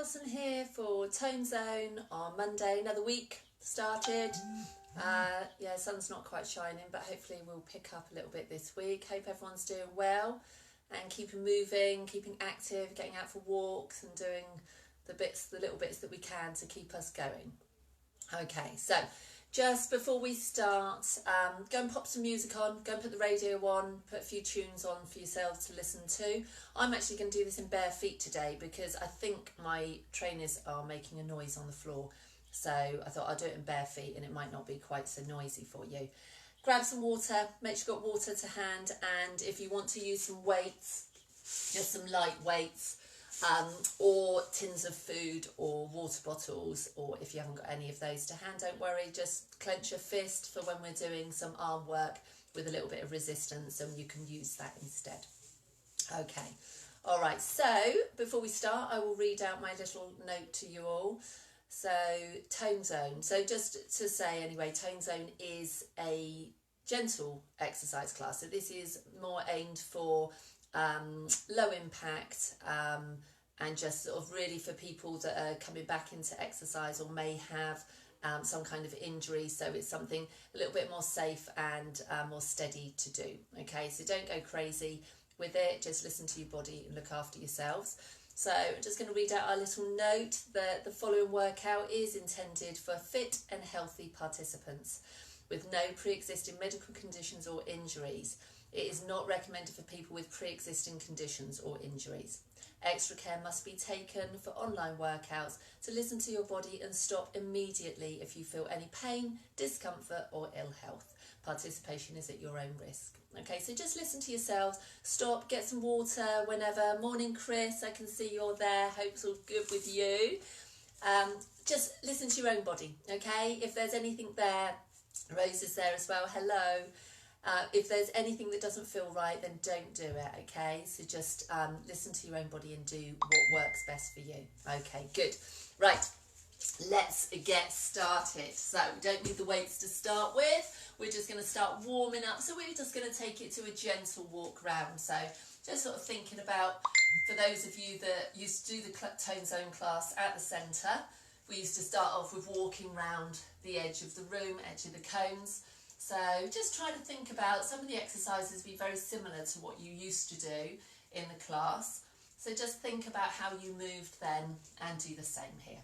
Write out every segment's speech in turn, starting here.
Alison here for Tone Zone on Monday. Another week started. Yeah, sun's not quite shining, but hopefully we'll pick up a little bit this week. Hope everyone's doing well and keeping moving, keeping active, getting out for walks and doing the little bits that we can to keep us going. Okay, so just before we start, go and pop some music on, go and put the radio on, put a few tunes on for yourselves to listen to. I'm actually going to do this in bare feet today because I think my trainers are making a noise on the floor. So I thought I'll do it in bare feet and it might not be quite so noisy for you. Grab some water, make sure you've got water to hand, and if you want to use some weights, just some light weights, or tins of food or water bottles, or if you haven't got any of those to hand, don't worry, just clench your fist for when we're doing some arm work with a little bit of resistance, and you can use that instead. Okay, all right, so before we start, I will read out my little note to you all. So Tone Zone, so just to say anyway, Tone Zone is a gentle exercise class, so this is more aimed for low impact and just sort of really for people that are coming back into exercise or may have some kind of injury, so it's something a little bit more safe and more steady to do. Okay, so don't go crazy with it, just listen to your body and look after yourselves. So I'm just going to read out our little note that the following workout is intended for fit and healthy participants with no pre-existing medical conditions or injuries. It is not recommended for people with pre-existing conditions or injuries. Extra care must be taken for online workouts to listen to your body and stop immediately if you feel any pain, discomfort or ill health. Participation is at your own risk. Okay, so just listen to yourselves, stop, get some water whenever. Morning Chris, I can see you're there, hope's all good with you. Just listen to your own body, okay? If there's anything there, Rose is there as well, hello. If there's anything that doesn't feel right, then don't do it, okay? So just listen to your own body and do what works best for you. Okay, good. Right, let's get started. So we don't need the weights to start with. We're just going to start warming up. So we're just going to take it to a gentle walk round. So just sort of thinking about, for those of you that used to do the Tone Zone class at the centre, we used to start off with walking round the edge of the room, edge of the cones. So just try to think about some of the exercises be very similar to what you used to do in the class. So just think about how you moved then and do the same here.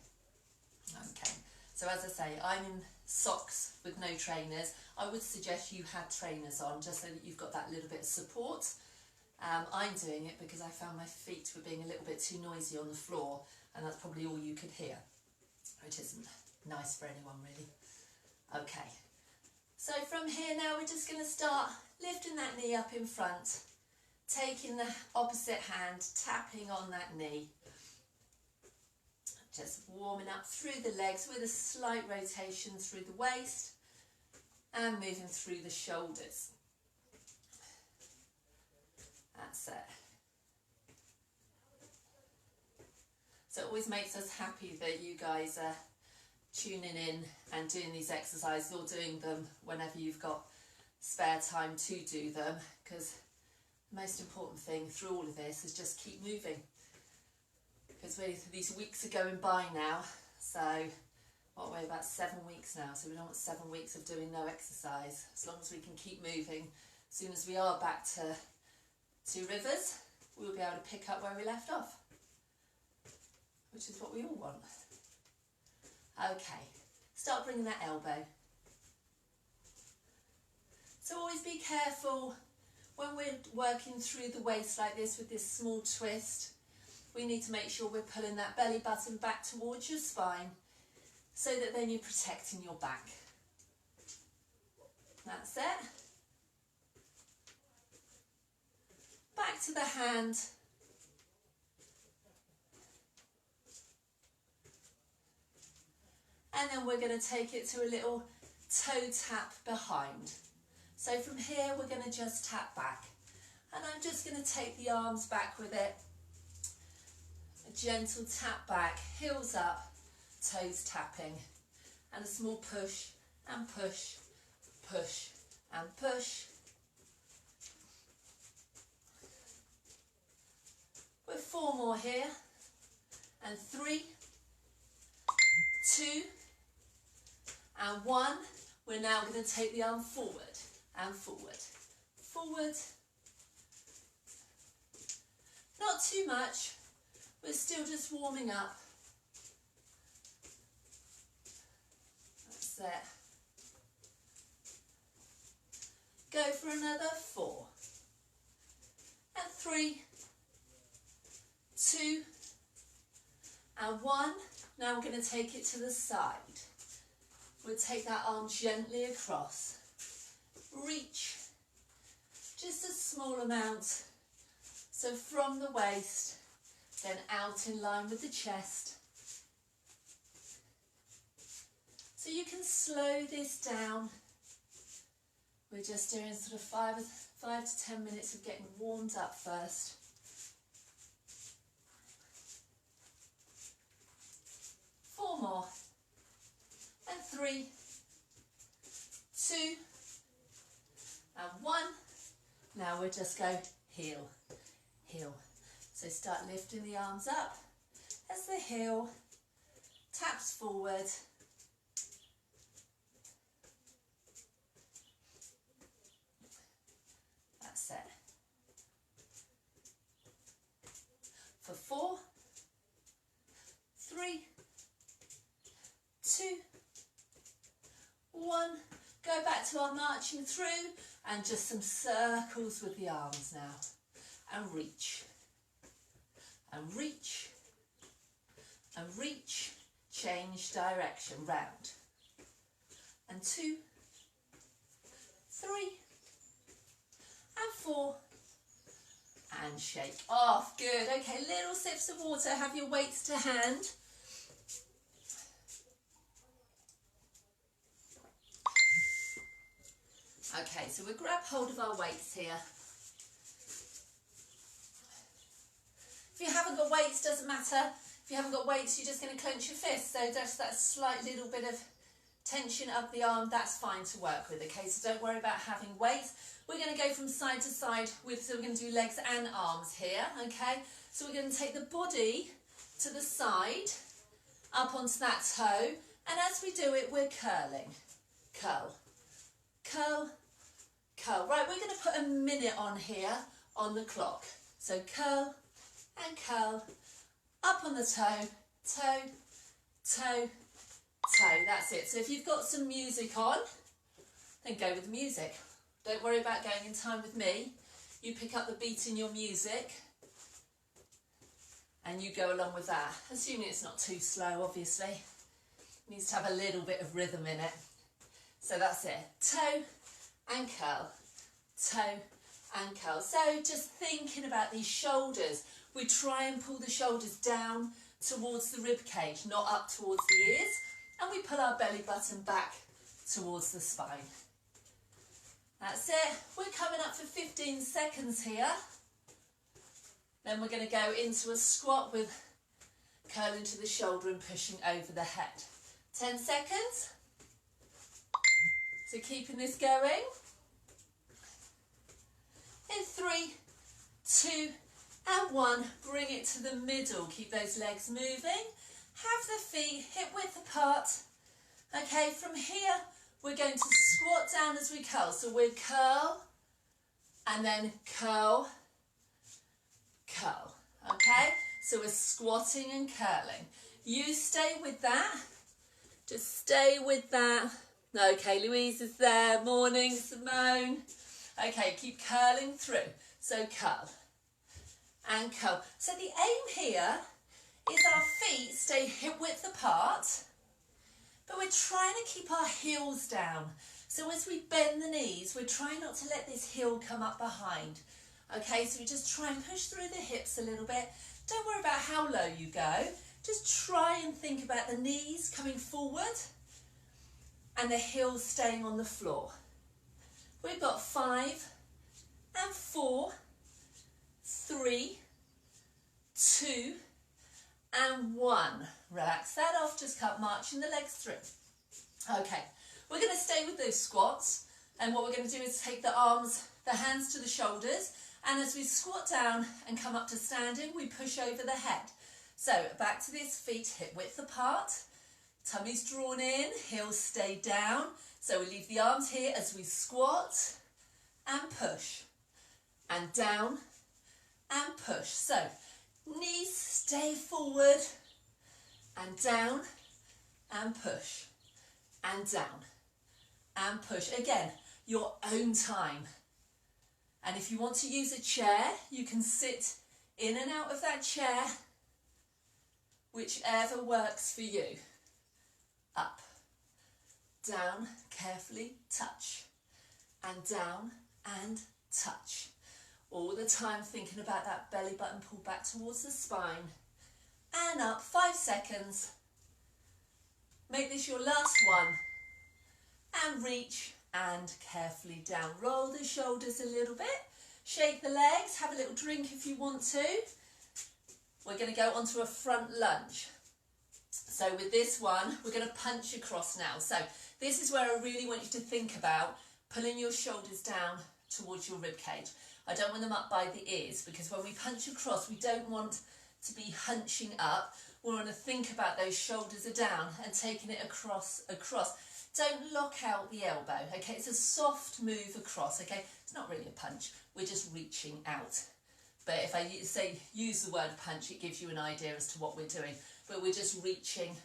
Okay, so as I say, I'm in socks with no trainers. I would suggest you had trainers on just so that you've got that little bit of support. I'm doing it because I found my feet were being a little bit too noisy on the floor, and that's probably all you could hear, which isn't nice for anyone really. Okay. So from here now we're just going to start lifting that knee up in front, taking the opposite hand, tapping on that knee, just warming up through the legs with a slight rotation through the waist and moving through the shoulders. That's it. So it always makes us happy that you guys are tuning in and doing these exercises or doing them whenever you've got spare time to do them, because the most important thing through all of this is just keep moving, because these weeks are going by now. So what, we're about 7 weeks now, so we don't want 7 weeks of doing no exercise. As long as we can keep moving, as soon as we are back to Two Rivers, we'll be able to pick up where we left off, which is what we all want. Okay, start bringing that elbow. So always be careful when we're working through the waist like this with this small twist. We need to make sure we're pulling that belly button back towards your spine so that then you're protecting your back. That's it. Back to the hand. And then we're going to take it to a little toe tap behind. So from here we're going to just tap back. And I'm just going to take the arms back with it. A gentle tap back, heels up, toes tapping. And a small push and push, push and push. With 4 more here. and 3, 2, and 1. We're now going to take the arm forward and forward, forward. Not too much, we're still just warming up. That's it. Go for another 4, and 3, 2, and 1. Now we're going to take it to the side. We'll take that arm gently across. Reach, just a small amount. So from the waist, then out in line with the chest. So you can slow this down. We're just doing sort of 5 to 10 minutes of getting warmed up first. 4 more, and 3, 2, and 1. Now we'll just go heel, heel. So start lifting the arms up as the heel taps forward. That's it. For 4, 3, 2, 1. Go back to our marching through and just some circles with the arms now. And reach. And reach. And reach. Change direction round. And 2, 3, and 4. And shake off. Good. Okay, little sips of water. Have your weights to hand. Okay, so we'll grab hold of our weights here. If you haven't got weights, doesn't matter. If you haven't got weights, you're just going to clench your fists. So just that slight little bit of tension up the arm, that's fine to work with. Okay, so don't worry about having weights. We're going to go from side to side so we're going to do legs and arms here. Okay, so we're going to take the body to the side, up onto that toe. And as we do it, we're curling. Curl, curl, curl. Right, we're going to put a minute on here on the clock. So curl and curl, up on the toe, toe, toe, toe. That's it. So if you've got some music on, then go with the music. Don't worry about going in time with me. You pick up the beat in your music and you go along with that. Assuming it's not too slow, obviously. It needs to have a little bit of rhythm in it. So that's it. Toe and curl, toe and curl. So just thinking about these shoulders, we try and pull the shoulders down towards the rib cage, not up towards the ears, and we pull our belly button back towards the spine. That's it. We're coming up for 15 seconds here. Then we're going to go into a squat with curling to the shoulder and pushing over the head. 10 seconds. So keeping this going. In 3, 2, and 1. Bring it to the middle. Keep those legs moving. Have the feet hip width apart. Okay, from here, we're going to squat down as we curl. So we curl, and then curl, curl. Okay, so we're squatting and curling. You stay with that. Just stay with that. Okay, Louise is there. Morning, Simone. Okay, keep curling through. So curl and curl. So the aim here is our feet stay hip width apart, but we're trying to keep our heels down. So as we bend the knees, we're trying not to let this heel come up behind. Okay, so we just try and push through the hips a little bit. Don't worry about how low you go. Just try and think about the knees coming forward and the heels staying on the floor. We've got 5 and 4, 3, 2, and 1. Relax that off, just keep marching the legs through. Okay, we're going to stay with those squats, and what we're going to do is take the arms, the hands to the shoulders, and as we squat down and come up to standing, we push over the head. So back to this, feet hip width apart, tummy's drawn in, heels stay down. So we leave the arms here as we squat and push, and down and push. So knees stay forward, and down and push, and down and push. Again, your own time. And if you want to use a chair, you can sit in and out of that chair, whichever works for you. Up, down, carefully touch, and down and touch. All the time thinking about that belly button pulled back towards the spine. And up, 5 seconds. Make this your last one. And reach and carefully down. Roll the shoulders a little bit. Shake the legs. Have a little drink if you want to. We're going to go onto a front lunge. So with this one, we're going to punch across now. So this is where I really want you to think about pulling your shoulders down towards your rib cage. I don't want them up by the ears, because when we punch across, we don't want to be hunching up. We want to think about those shoulders are down and taking it across. Don't lock out the elbow, okay? It's a soft move across, okay? It's not really a punch. We're just reaching out. But if I use the word punch, it gives you an idea as to what we're doing. But we're just reaching.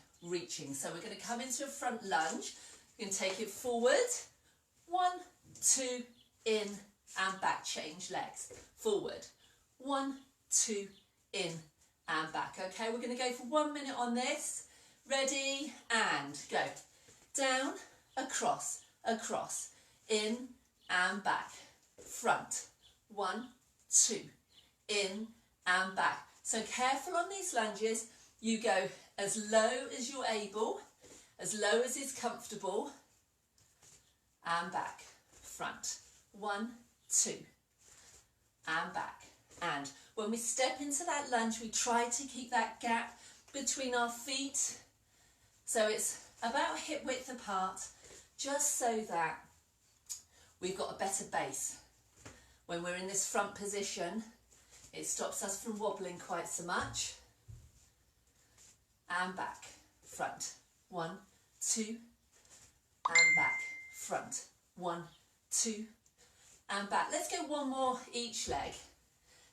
So we're going to come into a front lunge. You can take it forward. 1, 2, in and back. Change legs. Forward. 1, 2, in and back. Okay, we're going to go for 1 minute on this. Ready, and go. Down, across, in and back. Front. 1, 2, in and back. So careful on these lunges. You go as low as you're able, as low as is comfortable, and back. Front. 1, 2, and back. And when we step into that lunge, we try to keep that gap between our feet. So it's about hip width apart, just so that we've got a better base. When we're in this front position, it stops us from wobbling quite so much. And back, front. 1, 2, and back. Front. 1, 2, and back. Let's go one more each leg.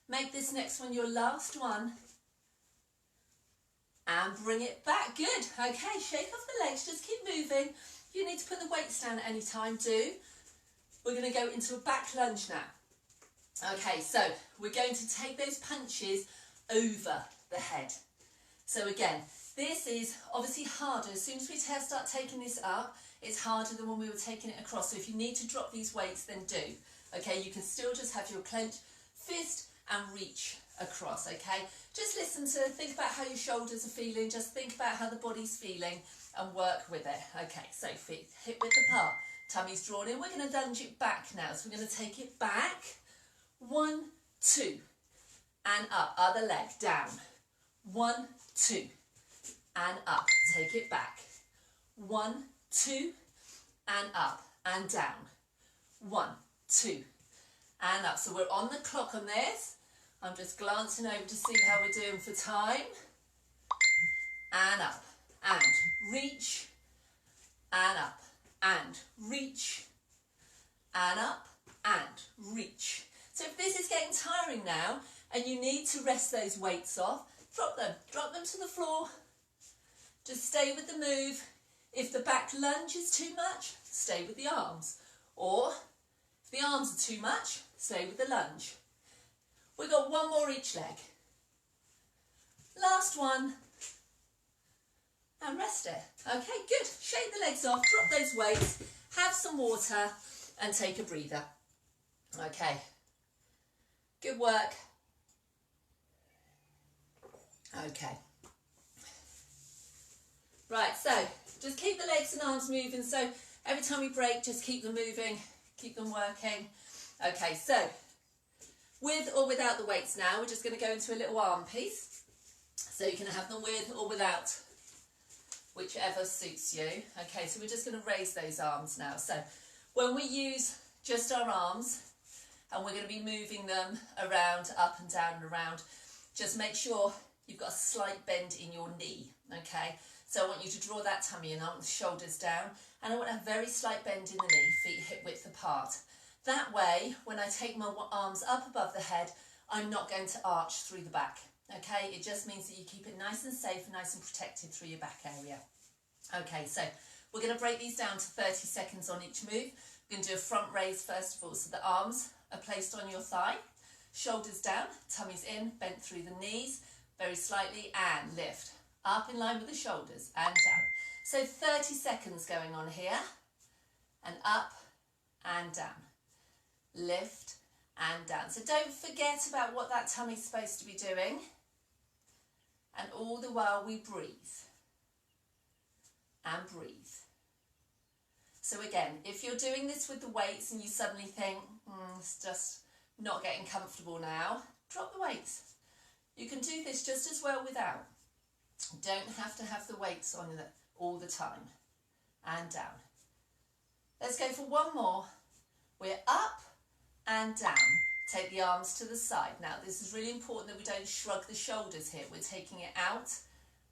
Make this next one your last one. And bring it back. Good. Okay, shake off the legs. Just keep moving. You need to put the weights down at any time, do. We're going to go into a back lunge now. Okay, so we're going to take those punches over the head. So again, this is obviously harder. As soon as we start taking this up, it's harder than when we were taking it across. So if you need to drop these weights, then do. Okay, you can still just have your clenched fist and reach across, okay? Just think about how your shoulders are feeling. Just think about how the body's feeling and work with it. Okay, so feet hip width apart, tummy's drawn in. We're going to lunge it back now. So we're going to take it back. 1, 2, and up. Other leg down. 1, 2, and up. Take it back. 1, 2, and up and down. 1, 2, and up. So we're on the clock on this. I'm just glancing over to see how we're doing for time. And up, and reach, and up, and reach, and up, and reach. So if this is getting tiring now, and you need to rest those weights off, drop them to the floor. Just stay with the move. If the back lunge is too much, stay with the arms. Or if the arms are too much, stay with the lunge. We've got one more each leg. Last one. And rest it. Okay, good. Shake the legs off, drop those weights, have some water and take a breather. Okay. Good work. Okay. Right, so just keep the legs and arms moving. So every time we break, just keep them moving, keep them working. Okay, so with or without the weights now, we're just going to go into a little arm piece. So you can have them with or without, whichever suits you. Okay, so we're just going to raise those arms now. So when we use just our arms, and we're going to be moving them around, up and down and around, just make sure you've got a slight bend in your knee, okay? So I want you to draw that tummy in, I want the shoulders down, and I want a very slight bend in the knee, feet hip width apart. That way, when I take my arms up above the head, I'm not going to arch through the back, okay? It just means that you keep it nice and safe and nice and protected through your back area. Okay, so we're going to break these down to 30 seconds on each move. We're going to do a front raise first of all, so the arms are placed on your thigh, shoulders down, tummy's in, bent through the knees, very slightly, and lift. Up in line with the shoulders and down. So 30 seconds going on here, and up and down. Lift and down. So don't forget about what that tummy's supposed to be doing. And all the while we breathe. And breathe. So again, if you're doing this with the weights and you suddenly think, it's just not getting comfortable now, drop the weights. You can do this just as well without. Don't have to have the weights on all the time. And down. Let's go for one more. We're up and down. Take the arms to the side. Now this is really important that we don't shrug the shoulders here. We're taking it out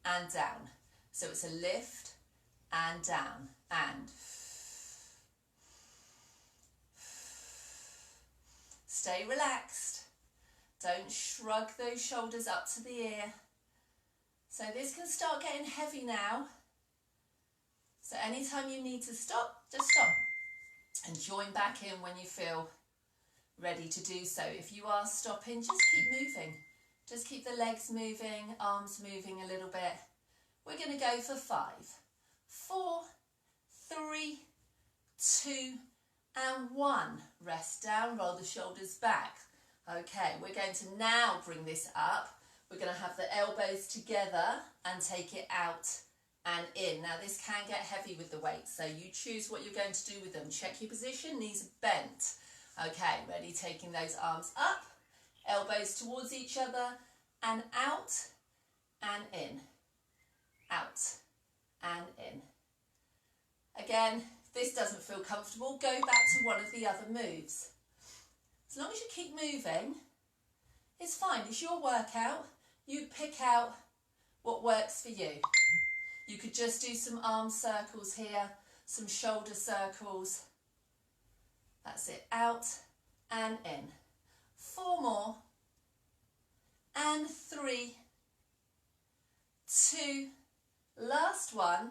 and down. So it's a lift and down and stay relaxed. Don't shrug those shoulders up to the ear. So this can start getting heavy now. So anytime you need to stop, just stop. And join back in when you feel ready to do so. If you are stopping, just keep moving. Just keep the legs moving, arms moving a little bit. We're going to go for 5, 4, 3, 2, and 1. Rest down, roll the shoulders back. Okay, we're going to now bring this up. We're going to have the elbows together and take it out and in. Now this can get heavy with the weights, so you choose what you're going to do with them. Check your position, knees are bent. Okay, ready, taking those arms up, elbows towards each other, and out and in, out and in. Again, if this doesn't feel comfortable, go back to one of the other moves. As long as you keep moving, it's fine, it's your workout. You pick out what works for you. You could just do some arm circles here, some shoulder circles. That's it, out and in. 4 more, and 3, 2, last one,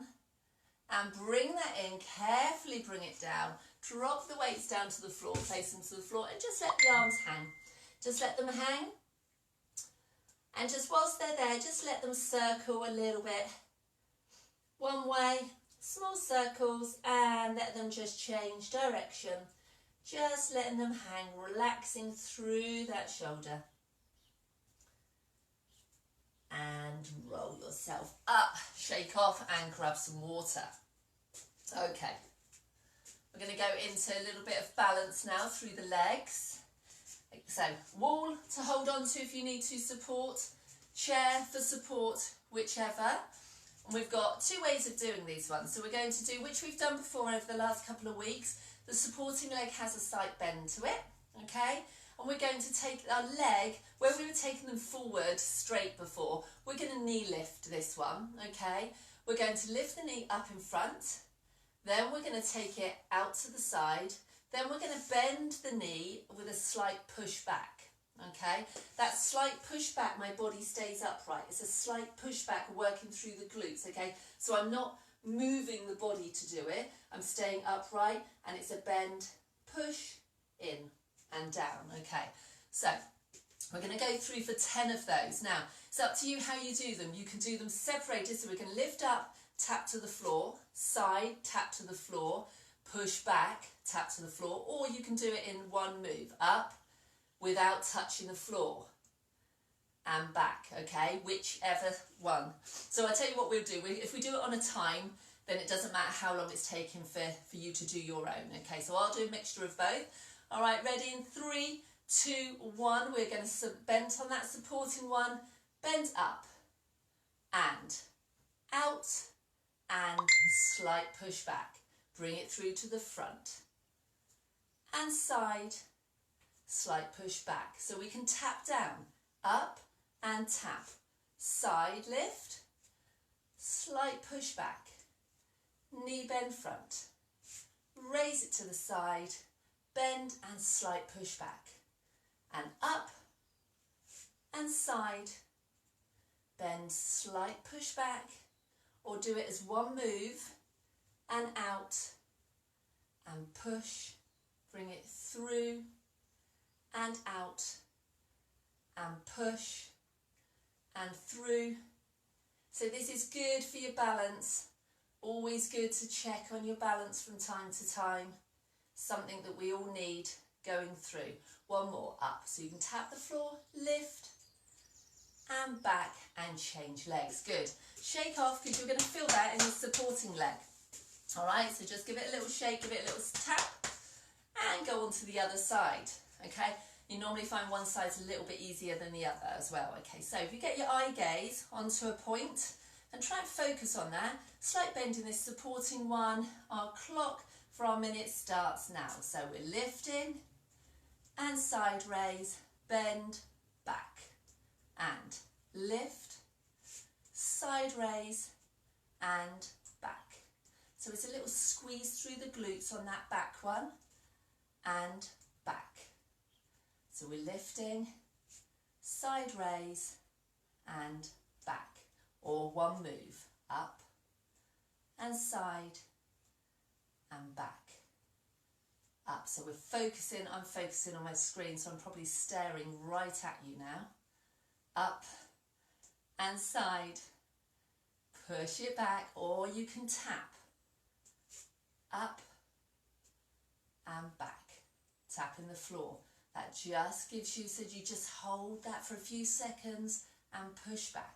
and bring that in, carefully bring it down. Drop the weights down to the floor, place them to the floor, and just let the arms hang. Just let them hang. And just whilst they're there, just let them circle a little bit. One way, small circles, and let them just change direction. Just letting them hang, relaxing through that shoulder. And roll yourself up, shake off, and grab some water. Okay, we're going to go into a little bit of balance now through the legs. So, wall to hold on to if you need to support, chair for support, whichever. And we've got 2 ways of doing these ones. So we're going to do, which we've done before over the last couple of weeks, the supporting leg has a slight bend to it, okay? And we're going to take our leg, where we were taking them forward straight before, we're going to knee lift this one, okay? We're going to lift the knee up in front, then we're going to take it out to the side, then we're going to bend the knee with a slight push back, okay? That slight push back, my body stays upright. It's a slight push back working through the glutes, okay? So I'm not moving the body to do it. I'm staying upright, and it's a bend, push, in and down, okay? So we're going to go through for 10 of those. Now, it's up to you how you do them. You can do them separated, so we can lift up, tap to the floor, side, tap to the floor, push back, tap to the floor, or you can do it in one move, up without touching the floor and back, okay, whichever one. So I'll tell you what we'll do. If we do it on a time, then it doesn't matter how long it's taking for you to do your own, okay? So I'll do a mixture of both. All right, ready in 3, 2, 1. We're going to bend on that supporting one, bend up and out and slight push back. Bring it through to the front and side, slight push back. So we can tap down, up and tap, side lift, slight push back, knee bend front, raise it to the side, bend and slight push back, and up and side, bend, slight push back, or do it as one move, and out, and push, bring it through, and out, and push, and through. So this is good for your balance. Always good to check on your balance from time to time. Something that we all need going through. One more, up. So you can tap the floor, lift, and back, and change legs. Good. Shake off, because you're going to feel that in your supporting leg. All right, so just give it a little shake, give it a little tap, and go on to the other side. Okay, you normally find one side's a little bit easier than the other as well. Okay, so if you get your eye gaze onto a point and try and focus on that, slight bend in this supporting one. Our clock for our minute starts now. So we're lifting and side raise, bend, back, and lift, side raise, and back. So it's a little squeeze through the glutes on that back one, and back. So we're lifting, side raise, and back. Or one move, up, and side, and back. Up. So we're focusing, I'm focusing on my screen, so I'm probably staring right at you now. Up, and side, push it back, or you can tap. Up and back, tapping the floor. That just gives you, so you just hold that for a few seconds and push back.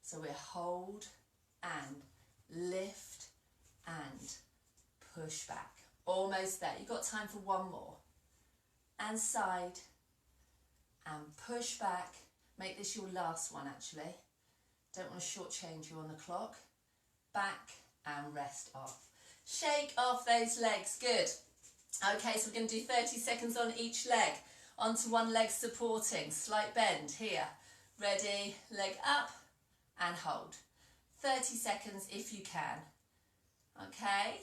So we hold and lift and push back. Almost there. You've got time for one more. And side and push back. Make this your last one actually. Don't want to shortchange you on the clock. Back and rest off. Shake off those legs. Good. Okay, so we're going to do 30 seconds on each leg. Onto one leg supporting. Slight bend here. Ready, leg up and hold. 30 seconds if you can. Okay.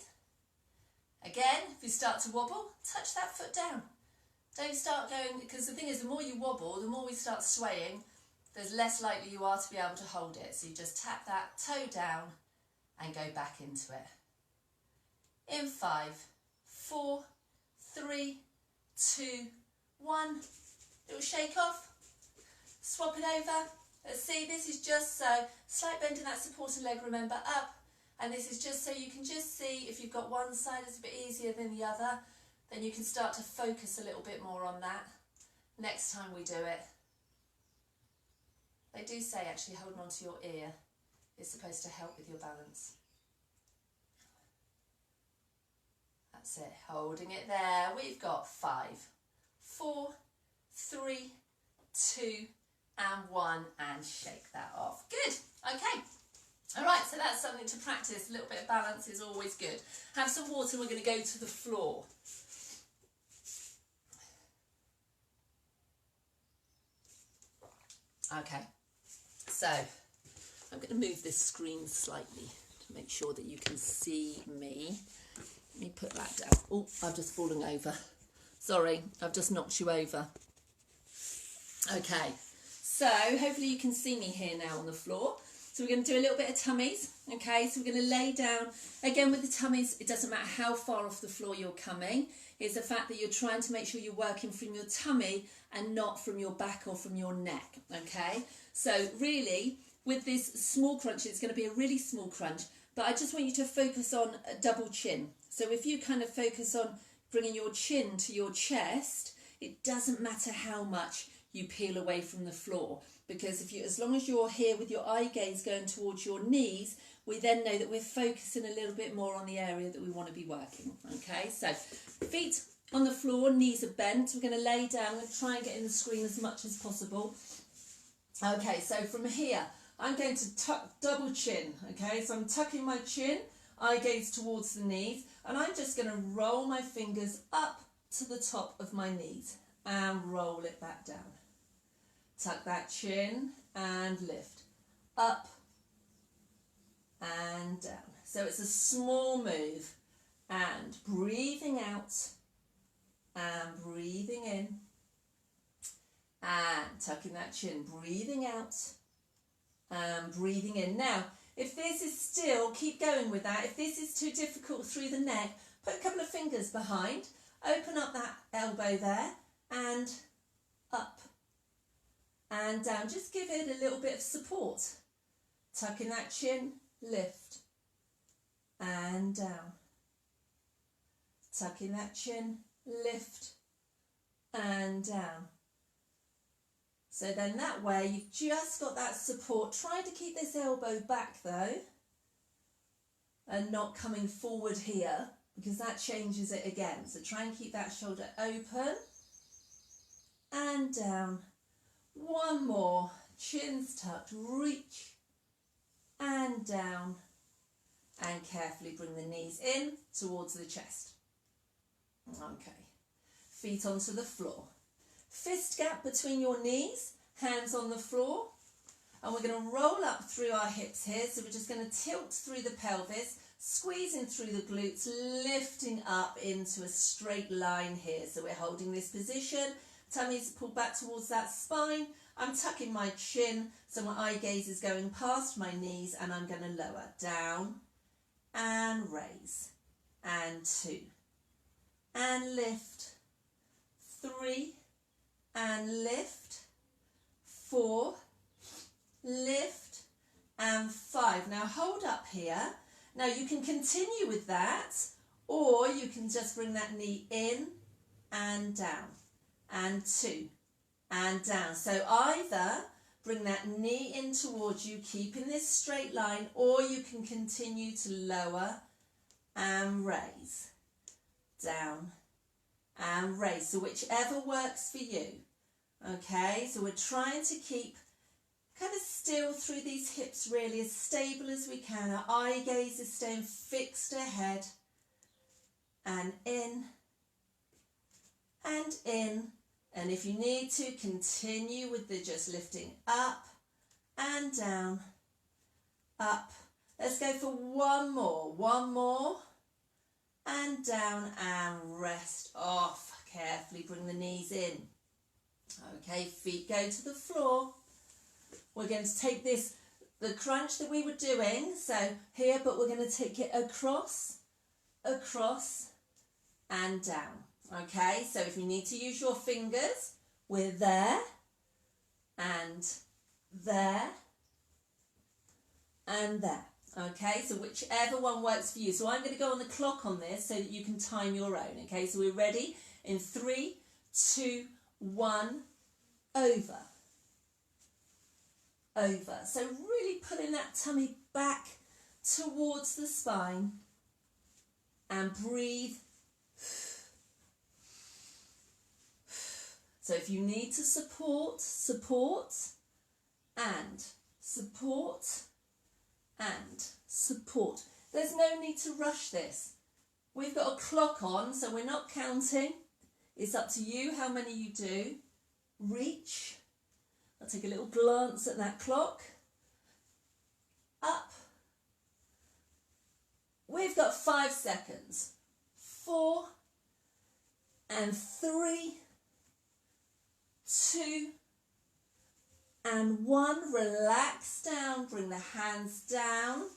Again, if you start to wobble, touch that foot down. Don't start going, because the thing is, the more you wobble, the more we start swaying, there's less likely you are to be able to hold it. So you just tap that toe down and go back into it. In 5, 4, 3, 2, 1. Little shake off. Swap it over. Let's see, this is just so, slight bend in that supporting leg, remember, up. And this is just so you can just see if you've got one side that's a bit easier than the other, then you can start to focus a little bit more on that next time we do it. They do say actually holding onto your ear is supposed to help with your balance. That's it, holding it there. We've got 5, 4, 3, 2, and 1, and shake that off. Good, okay. All right, so that's something to practice. A little bit of balance is always good. Have some water, we're going to go to the floor. Okay, so I'm going to move this screen slightly to make sure that you can see me. Let me put that down. Oh, I've just fallen over. Sorry, I've just knocked you over. Okay, so hopefully you can see me here now on the floor. So we're going to do a little bit of tummies, okay? So we're going to lay down. Again, with the tummies, it doesn't matter how far off the floor you're coming. It's the fact that you're trying to make sure you're working from your tummy and not from your back or from your neck, okay? So really, with this small crunch, it's going to be a really small crunch, but I just want you to focus on a double chin. So if you kind of focus on bringing your chin to your chest, it doesn't matter how much you peel away from the floor, because if you, as long as you're here with your eye gaze going towards your knees, we then know that we're focusing a little bit more on the area that we want to be working. Okay, so feet on the floor, knees are bent. We're going to lay down and try and get in the screen as much as possible. Okay, so from here, I'm going to tuck double chin. Okay, so I'm tucking my chin, eye gaze towards the knees, and I'm just going to roll my fingers up to the top of my knees and roll it back down. Tuck that chin and lift. up and down. So it's a small move, and breathing out and breathing in and tucking that chin, breathing out and breathing in. Now, if this is still, keep going with that. If this is too difficult through the neck, put a couple of fingers behind, open up that elbow there and up and down. Just give it a little bit of support. Tucking that chin, lift and down. Tucking that chin, lift and down. So then that way you've just got that support. Try to keep this elbow back though and not coming forward here, because that changes it again. So try and keep that shoulder open and down. One more, chin's tucked, reach and down, and carefully bring the knees in towards the chest. Okay, feet onto the floor. Fist gap between your knees, hands on the floor, and we're going to roll up through our hips here. So we're just going to tilt through the pelvis, squeezing through the glutes, lifting up into a straight line here. So we're holding this position, tummy's pulled back towards that spine. I'm tucking my chin, so my eye gaze is going past my knees, and I'm going to lower, down and raise, and 2, and lift, 3, and lift, 4, lift, and 5. Now hold up here. Now you can continue with that, or you can just bring that knee in and down, and 2, and down. So either bring that knee in towards you, keeping this straight line, or you can continue to lower and raise, down and raise. So whichever works for you. Okay, so we're trying to keep kind of still through these hips, really as stable as we can. Our eye gaze is staying fixed ahead, and in and in. And if you need to, continue with the just lifting up and down, up. Let's go for one more, and down and rest off. Carefully bring the knees in. Okay, feet go to the floor. We're going to take this, the crunch that we were doing, so here, but we're going to take it across, and down. Okay, so if you need to use your fingers, we're there, and there, and there. Okay, so whichever one works for you. So I'm going to go on the clock on this so that you can time your own. Okay, so we're ready in 3, 2, 1, over. So really pulling that tummy back towards the spine, and breathe. So if you need to support, and support, and support. There's no need to rush this. We've got a clock on, so we're not counting. It's up to you how many you do. Reach. I'll take a little glance at that clock. Up. We've got 5 seconds. 4 and 3, 2 and 1. Relax down. Bring the hands down.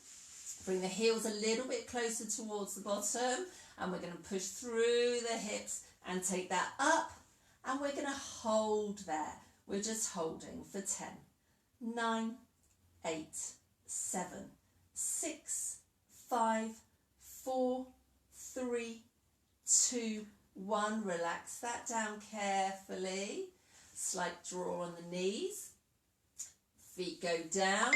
Bring the heels a little bit closer towards the bottom, and we're going to push through the hips and take that up, and we're going to hold there. We're just holding for 10, 9, 8, 7, 6, 5, 4, 3, 2, 1. Relax that down carefully. Slight draw on the knees. Feet go down,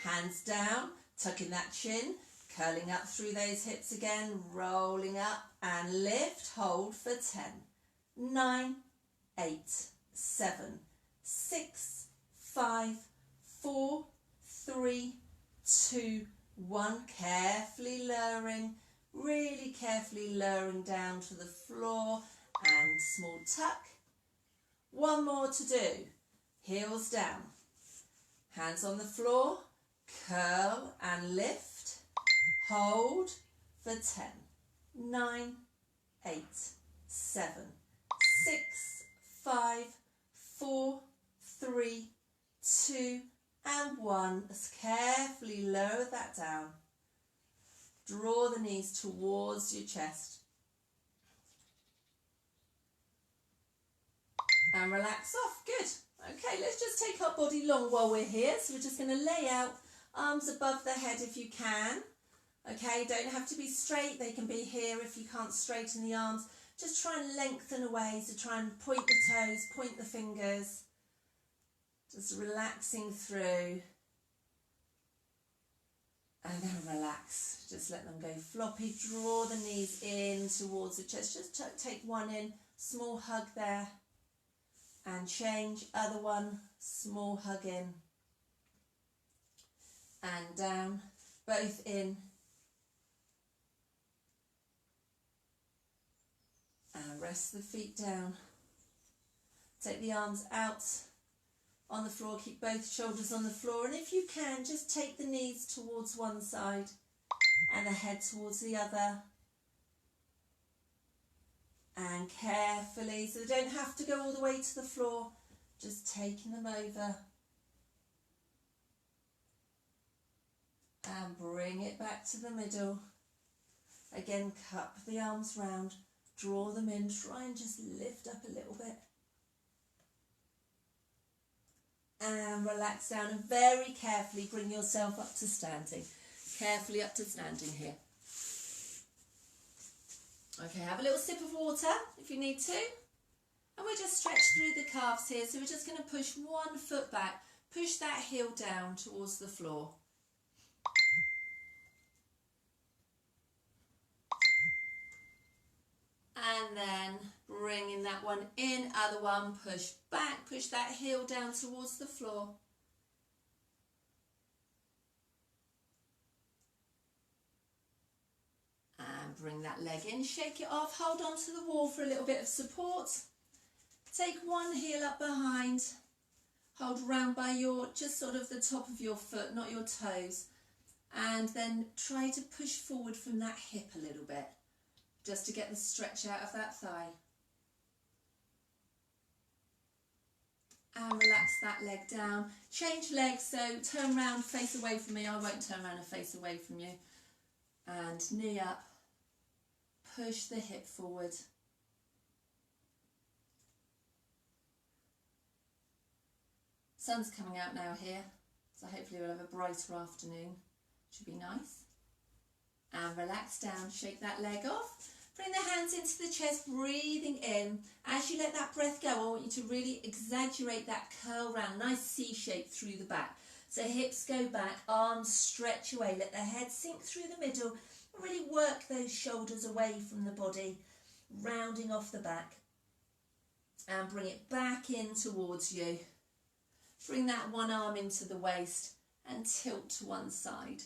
hands down, tucking that chin, curling up through those hips again, rolling up and lift. Hold for 10, 9, 8, 7, 6, 5, 4, 3, 2, 1. Carefully lowering, really carefully lowering down to the floor, and small tuck. One more to do. Heels down. Hands on the floor, curl and lift, hold for 10, 9, 8, 7, 6, 5, 4, 3, 2 and 1. Let's carefully lower that down. Draw the knees towards your chest. And relax off. Good. Okay, let's just take our body long while we're here. So we're just going to lay out, arms above the head if you can. Okay, don't have to be straight. They can be here if you can't straighten the arms. Just try and lengthen away. So try and point the toes, point the fingers. Just relaxing through. And then relax. Just let them go floppy. Draw the knees in towards the chest. Just take one in. Small hug there. And change. Other one. Small hug in. And down. Both in. And rest the feet down. Take the arms out on the floor. Keep both shoulders on the floor. And if you can, just take the knees towards one side and the head towards the other. And carefully, so they don't have to go all the way to the floor, just taking them over. And bring it back to the middle. Again, cup the arms round. Draw them in, try and just lift up a little bit. And relax down and very carefully bring yourself up to standing. Carefully up to standing here. Okay, have a little sip of water if you need to. And we'll just stretch through the calves here. So we're just going to push one foot back. Push that heel down towards the floor. And then bringing that one in, other one, push back, push that heel down towards the floor. And bring that leg in, shake it off, hold on to the wall for a little bit of support. Take one heel up behind, hold round by your, just sort of the top of your foot, not your toes. And then try to push forward from that hip a little bit, just to get the stretch out of that thigh. And relax that leg down. Change legs, so turn around, face away from me. I won't turn around and face away from you. And knee up. Push the hip forward. Sun's coming out now here, so hopefully we'll have a brighter afternoon. Should be nice. And relax down, shake that leg off. Bring the hands into the chest, breathing in. As you let that breath go, I want you to really exaggerate that curl round, nice C shape through the back. So hips go back, arms stretch away, let the head sink through the middle, and really work those shoulders away from the body, rounding off the back. And bring it back in towards you. Bring that one arm into the waist and tilt to one side.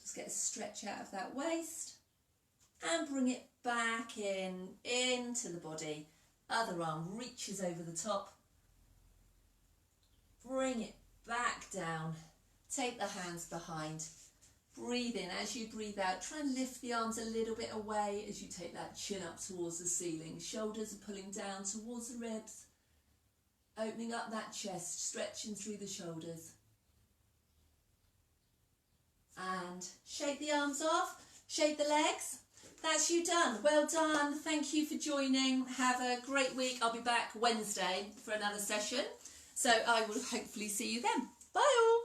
Just get a stretch out of that waist. And bring it back in, into the body. Other arm reaches over the top. Bring it back down. Take the hands behind. Breathe in. As you breathe out, try and lift the arms a little bit away as you take that chin up towards the ceiling. Shoulders are pulling down towards the ribs. Opening up that chest, stretching through the shoulders. And shake the arms off, shake the legs. That's you done. Well done. Thank you for joining. Have a great week. I'll be back Wednesday for another session. So I will hopefully see you then. Bye all.